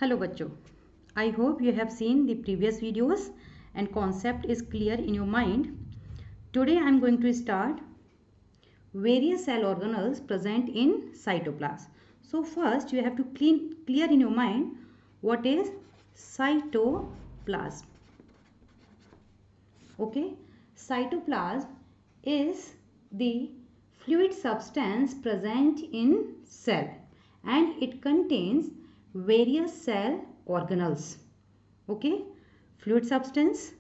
Hello bachcho, I hope you have seen the previous videos and concept is clear in your mind. Today I am going to start various cell organelles present in cytoplasm. So first you have to clear in your mind what is cytoplasm. Okay, cytoplasm is the fluid substance present in cell and it contains various cell organelles. Okay, fluid substance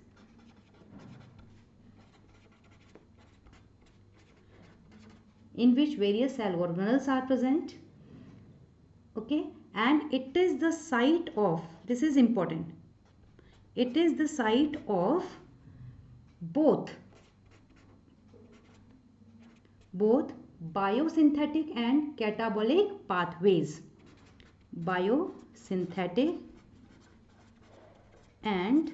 in which various cell organelles are present. Okay, and it is the site of, this is important, it is the site of both biosynthetic and catabolic pathways. Biosynthetic and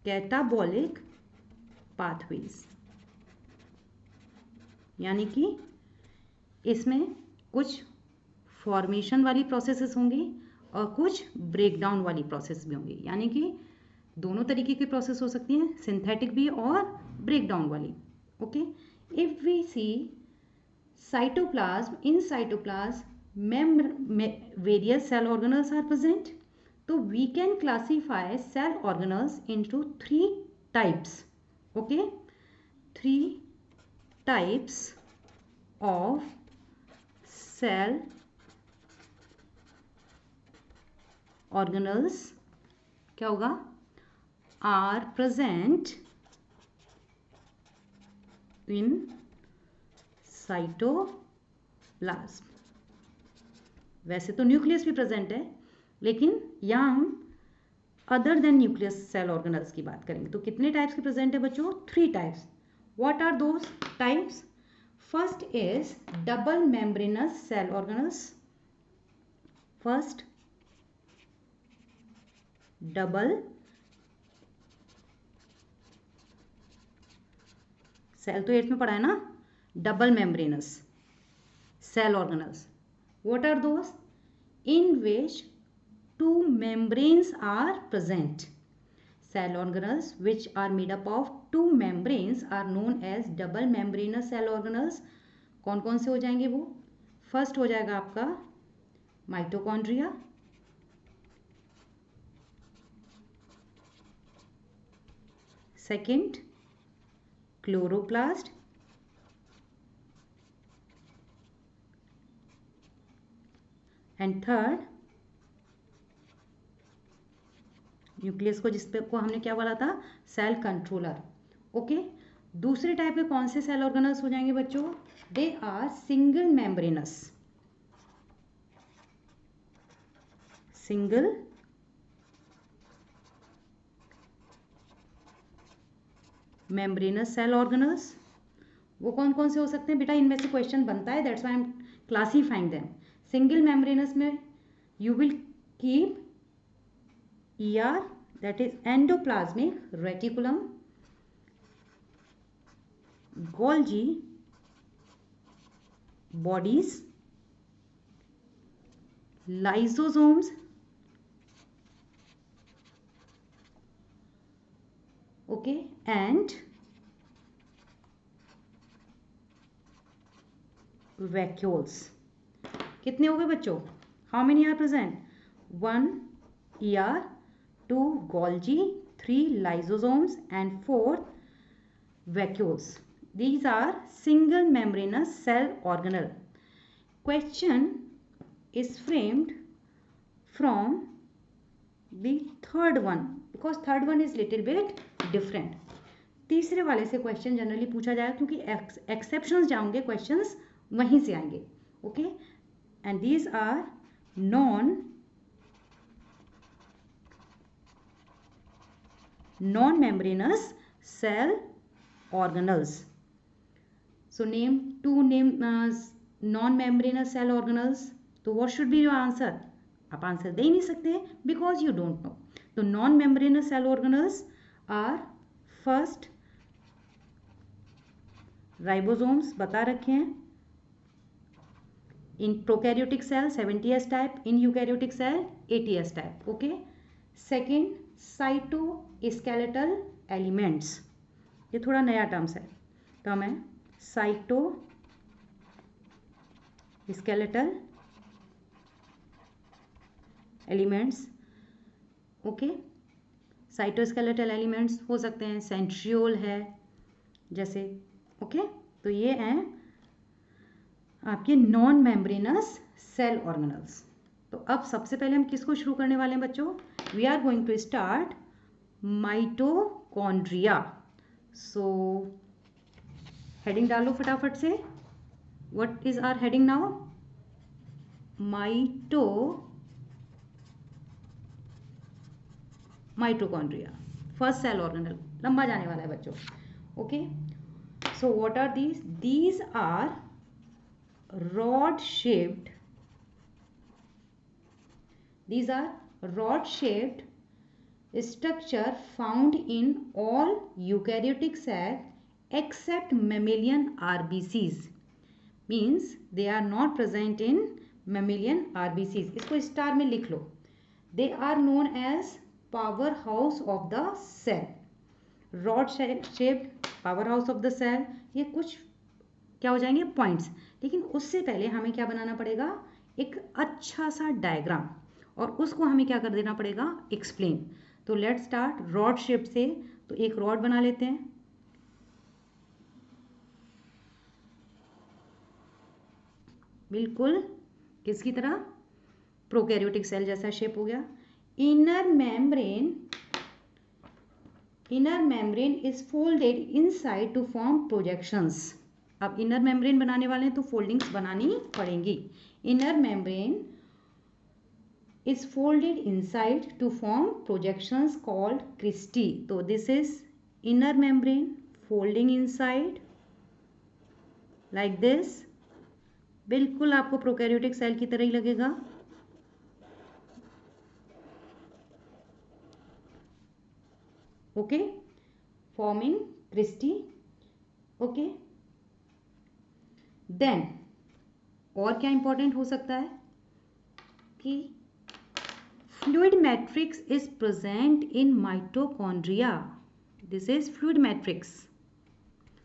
catabolic pathways, यानी कि इसमें कुछ formation वाली processes होंगी और कुछ breakdown वाली process भी होंगी, यानी कि दोनों तरीके की प्रोसेस हो सकती हैं, सिंथेटिक भी और ब्रेकडाउन वाली. Okay, if we see cytoplasm, in cytoplasm various cell organelles are present. So we can classify cell organelles into three types. Okay, three types of cell organelles क्या होगा, are present in साइटोप्लाज्म. वैसे तो nucleus भी present है, लेकिन यहाँ हम other than nucleus cell organelles की बात करेंगे. तो कितने टाइप्स के प्रेजेंट है बच्चों? Three types. What are those types? First is double membranous cell organelles. First double cell तो 8th में पढ़ा है ना, double membranous cell organelles. What are those? In which two membranes are present. Cell organelles which are made up of two membranes are known as double membranous cell organelles. कौन कौन से हो जाएंगे वो? फर्स्ट हो जाएगा आपका mitochondria, second chloroplast, and third nucleus को, जिस पे को हमने क्या बोला था, सेल कंट्रोलर. ओके, दूसरे टाइप के कौन से सेल ऑर्गेनल्स हो जाएंगे बच्चों? They are single membranous. Single membranous cell organelles. वो कौन कौन से हो सकते हैं बेटा? इनमें से क्वेश्चन बनता है, that's why I am classifying them. Single membranes में you will keep ER, that is endoplasmic reticulum, Golgi bodies, lysosomes, okay, and vacuoles. कितने हो गए बच्चों? How many are present? 1 ER, 2 Golgi, 3 lysosomes and 4 vacuoles. These are single membranous cell organelle. Question is framed from the third one because third one is little bit different. तीसरे वाले से question generally पूछा जाएगा क्योंकि exceptions जाओगे, questions वहीं से आएंगे. Okay, and these are non-membranous cell organelles. So name two non-membranous cell organelles. So what should be your answer? आप आंसर दे ही नहीं सकते because you don't know. तो non-membranous cell organelles are first ribosomes, बता रखे हैं, In prokaryotic cell 70s type, in eukaryotic cell 80s type. Okay. Second, cytoskeletal elements. ये थोड़ा नया टर्म्स है, टर्म है cytoskeletal elements. Okay. Cytoskeletal elements हो सकते हैं, सेंट्रियोल है जैसे. ओके. तो ये हैं आपके नॉन मेम्ब्रेनस सेल ऑर्गेनल्स. तो अब सबसे पहले हम किसको शुरू करने वाले हैं बच्चों? We are going to start mitochondria. So heading डालो फटाफट से. What is our heading now? Mitochondria, first cell organelle. लंबा जाने वाला है बच्चों. Okay. So what are these? These are rod shaped structure found in all eukaryotic cell except mammalian RBCs. means they are not present in mammalian RBCs. इसको star में लिख लो. they are known as powerhouse of the cell. rod shaped powerhouse of the cell. ये कुछ क्या हो जाएंगे? Points. लेकिन उससे पहले हमें क्या बनाना पड़ेगा? एक अच्छा सा डायग्राम, और उसको हमें क्या कर देना पड़ेगा? एक्सप्लेन. तो लेट्स स्टार्ट रॉड शेप से. तो एक रॉड बना लेते हैं. बिल्कुल किसकी तरह? प्रोकैरियोटिक सेल जैसा शेप हो गया. Inner membrane is folded inside to form projections. अब इनर मेम्ब्रेन बनाने वाले हैं तो फोल्डिंग्स बनानी पड़ेंगी. Inner membrane is folded inside to form projections called cristae. तो this is inner membrane folding inside like this. बिल्कुल आपको प्रोकैरियोटिक सेल की तरह ही लगेगा. Okay. Forming cristae. Okay. Then और क्या इंपॉर्टेंट हो सकता है कि fluid matrix is present in mitochondria. This is fluid matrix.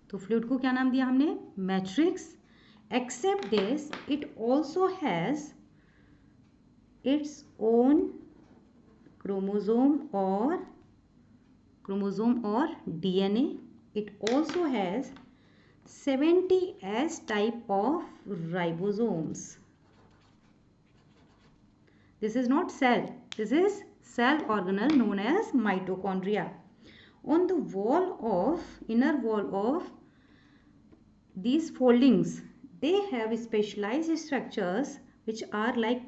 तो फ्लूइड को क्या नाम दिया हमने? Matrix. Except this it also has its own chromosome और DNA. It also has 70S type of ribosomes. This is not cell. This is cell organelle known as mitochondria. On the inner wall of these foldings, they have specialized structures which are like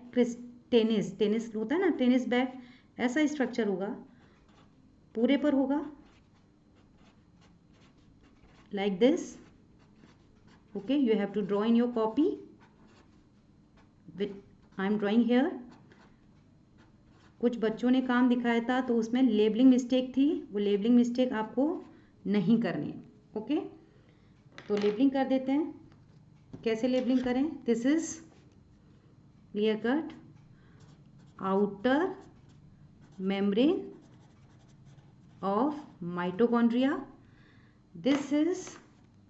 tennis होता है ना, tennis bat. ऐसा structure होगा, पूरे पर होगा like this. Okay, you have to draw in your copy. I am drawing here. कुछ बच्चों ने काम दिखाया था तो उसमें लेबलिंग मिस्टेक थी. वो लेबलिंग मिस्टेक आपको नहीं करनी है. ओके. तो लेबलिंग कर देते हैं. कैसे लेबलिंग करें? This is clear cut outer membrane of mitochondria. This is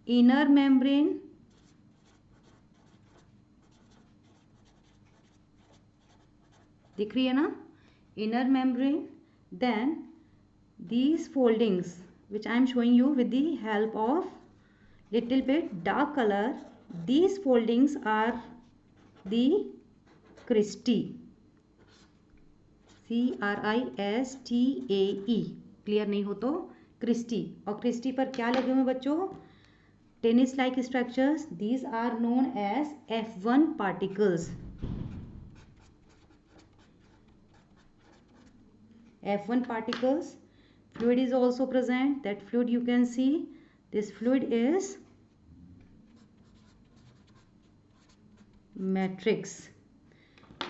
inner membrane दिख रही है ना? inner membrane. Then these foldings which I am showing you with the help of little bit dark color, these foldings are the cristae. CRISTAE. Clear नहीं हो तो Christie. और Christie पर क्या लगे हुए बच्चों? Tennis like structures. These are known as F1 particles. F1 particles. Fluid is also present. That fluid you can see. This fluid is matrix.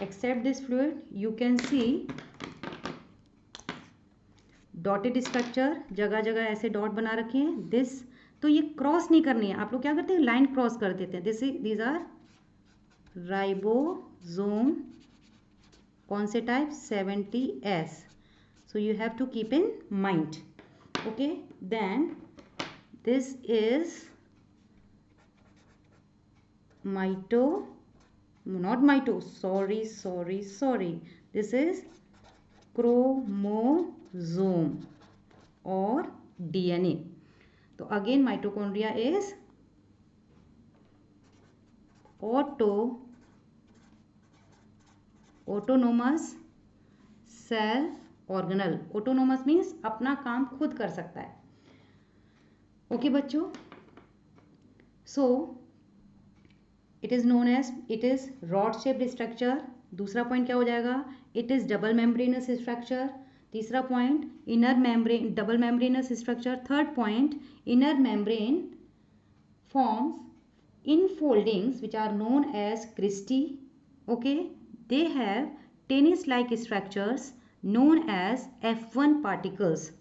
Except this fluid, you can see dotted structure. जगह जगह ऐसे dot बना रखे हैं. This तो ये cross नहीं करनी है. आप लोग क्या करते हैं? लाइन क्रॉस कर देते हैं. These are राइबोसोम कौन से type 70S. So you have to keep in mind. Okay, then this is this is chromosome or DNA. तो again mitochondria is autonomous cell organelle. Autonomous means अपना काम खुद कर सकता है. ओके बच्चों, so it is known as, it is rod shaped structure. दूसरा point क्या हो जाएगा? It is double membranous structure. तीसरा point inner membrane, double membranous structure. Third point inner membrane forms infoldings which are known as cristae. Okay, they have tennis like structures known as F1 particles.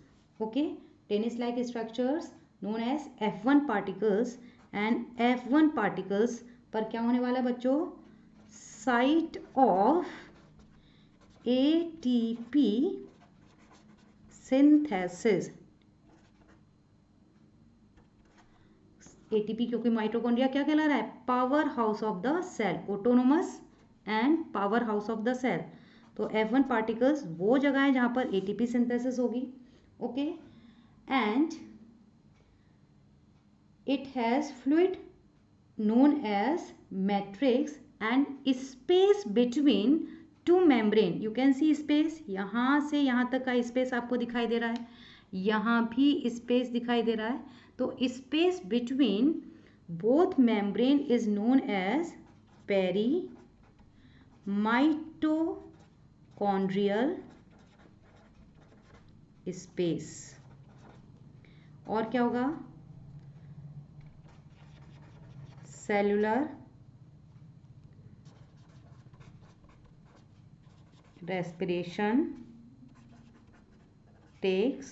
Okay, tennis like structures known as F1 particles. and F1 particles पर क्या होने वाला है बच्चों? Site of ATP synthesis. ATP क्योंकि mitochondria क्या कहला रहा है? Power house of the cell. Autonomous and power house of the cell. तो F1 पार्टिकल्स वो जगह है जहां पर ATP सिंथेसिस होगी. Okay, and it has fluid known as matrix and space between two membrane. You can see space. यहाँ से यहाँ तक का स्पेस आपको दिखाई दे रहा है, यहाँ भी स्पेस दिखाई दे रहा है. तो space between both membrane is known as perimitochondrial space. और क्या होगा? cellular respiration takes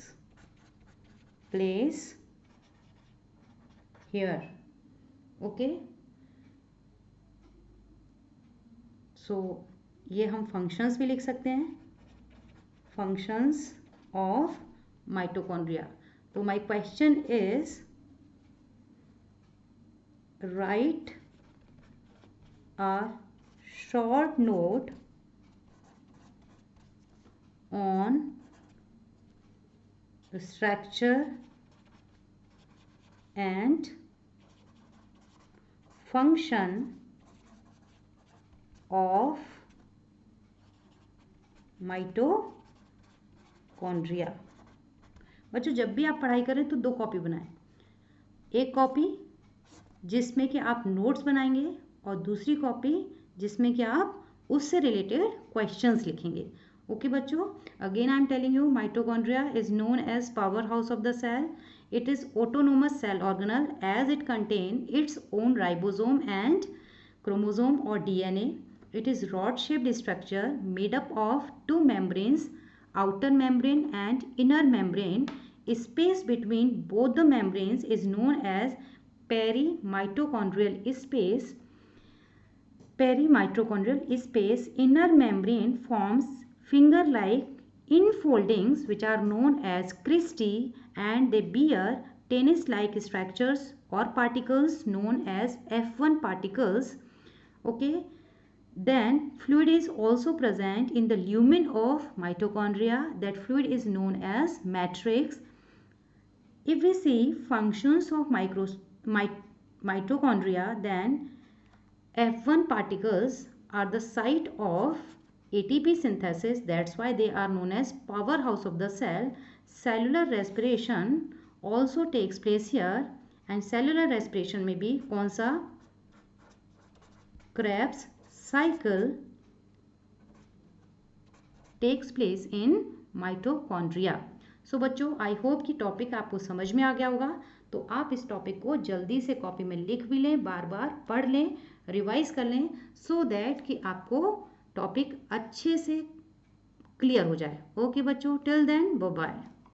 place here. Okay, so ये हम functions भी लिख सकते हैं, functions of mitochondria. तो my question is, write a short note on the structure and function of mitochondria. बच्चों जब भी आप पढ़ाई करें तो 2 कॉपी बनाएं. एक कॉपी जिसमें कि आप नोट्स बनाएंगे और दूसरी कॉपी जिसमें कि आप उससे रिलेटेड क्वेश्चंस लिखेंगे. ओके बच्चों, again I am telling you, mitochondria is known as power house of the cell. It is autonomous cell organelle as it contain its own ribosome and chromosome और DNA. It is rod shaped structure made up of 2 membranes, outer membrane and inner membrane. Space between both the membranes is known as perimitochondrial space. Inner membrane forms finger-like infoldings which are known as cristae, and they bear tennis-like structures or particles known as F1 particles. Okay, then fluid is also present in the lumen of mitochondria. That fluid is known as matrix. If we see functions of mitochondria, then F1 particles are the site of ATP synthesis. That's why they are known as powerhouse of the cell. Cellular respiration also takes place here, and cellular respiration में भी कौन सा? Krebs cycle takes place in mitochondria. सो बच्चों I hope कि topic आपको समझ में आ गया होगा. तो आप इस टॉपिक को जल्दी से कॉपी में लिख भी लें, बार बार पढ़ लें, रिवाइज कर लें, सो दैट कि आपको टॉपिक अच्छे से क्लियर हो जाए. ओके बच्चों, टिल देन बाय बाय.